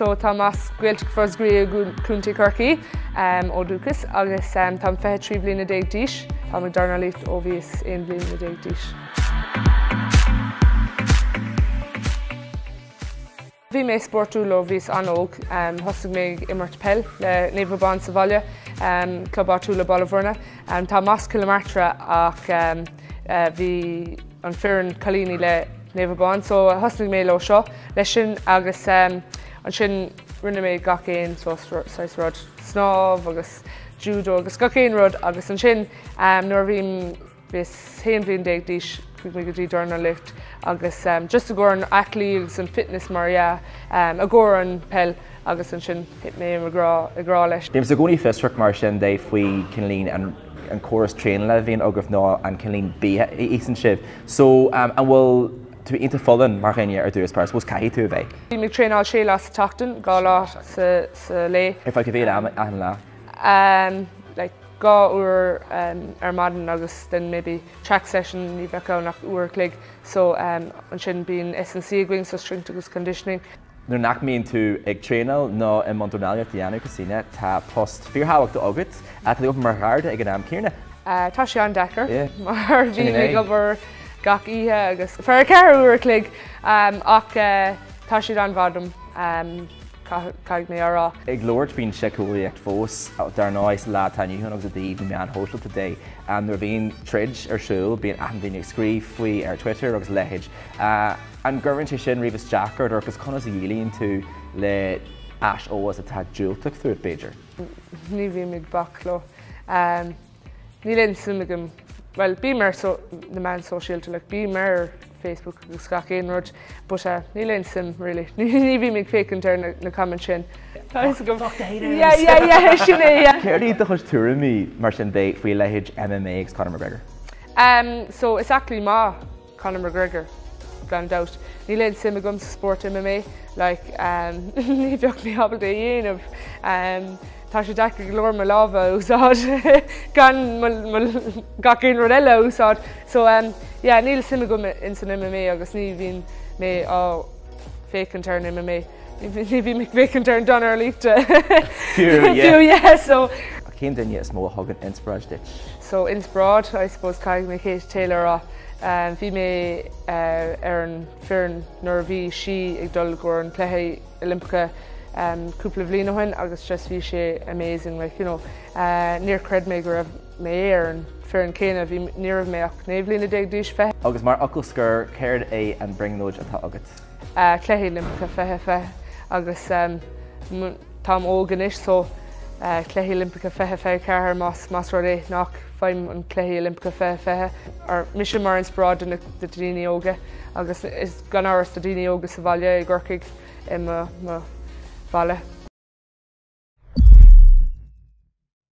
so tá más ghuiilteach fós grí cúntaí corcaí ó dúchas agus tá 23 bliana déag díos, tá me dornálaí ó bhíos 1 bliana déag díos. Bhí mé sportúil ó bhís anóg, thosaigh mé immart pell le Naomh sa Bhaile, clubátúil le Bhuaileamar, tá más kilometra ach bhí an fearan chalíní le Naomh, so thosaigh mé le seo leis sin agus an sin rinne mé gach éon sais rud snámh agus judo agus gach éon rud agus an sin nuair bhíon bhís 1 bliana déag díos chuig mé go dtí dornálaíocht agus just a gcóir an aclaí agus an fitness mar a gcóir an pell agus an sin hit mé agrá leis. Déim sa gcónaí fistruach mar sin dé faoi cinlín an choras tréin le bhíon agah ná an cinlín bíthe san sibh. So an bhfuil tú inta folann mar chéine ar dúras pars, bhs caithí tú a bheith? Bhí mé tréáil sé lá sa tachtain, gá lá sa lé. Ar fáil go bhéad an lá? Gá uair ar maidin agus den maybe track session ní bheith nach uair clig, so an sin bíon S&C going, so strength agus conditioning. Nuair nach míonn tú ag tréinil nó in dornálaíocht dhéanamh Christina, tá post fíorthabhacht agat a tá mar Garda ag an céarna. Tá sé an dechar, mar bhí mé gobar gach ihe agus fear ceithre uair clig ach tá siad an bhadam caig mé ará. Ag glóirt bíon seicúlaíocht fós dornáis lá tainiúhan agus a dtíobh mé an hóstal today. Nuair bhíon trid ar siúil, bíon daoine ag scríb faoi ar Twitter agus leithéid. An gurhaint sin riomh Jackard agus conas a dhéalaíonn tú le as óas atá dúilteach through Beiidir. Ní bhí mig bacló. Ní léon sumagam, well, bí mar na man sosiálta, bí mar Facebook agus gach éon rud, but ní léon sim, really. Ní bhí mig fécinn ar na comment sin. Yeah, sin é. Céirí do chus túramí mar sin dé faoi leithéid MMA agus Conor McGregor? So it's actually má Conor McGregor gan doubt. Ní léon sim agam sa sport MMA, ní bheoh mé habal é dhéanamh. Tá sé deachar go leor mar lábha úsáid gan gach éon rud eile úsáid. So níl sim agam in san MMA agus ní bhíon mé á fécinn ar an MMA. Ní bhí mé fécinn ar an dornálaíocht. Fiú, so. Cén duine is mó thugann inspráid dit? So inspráid, I suppose, caig mé Kate Taylor á. Bhí mé ar an fearan nuair bhí si ag dul gur an chluthaí Olympacha cúpla bhbliana hain agus just bhí sé amazing, níor cred mé gur raibh mé ar an fearan céine bhí níor mé ach 9 bliana déag díos feith. Agus mar acalscur céird é an bringnóid atá agat? Chluthaí Olympacha feith agus tám ógan is, so chluthaí Olympacha feith ceathair más rud é nach feim an chluthaí Olympacha feith ar mis mar inspráid na daoine óga agus is gan áras daoine óga sa Bhaile i gCorcaigh i Bhaile.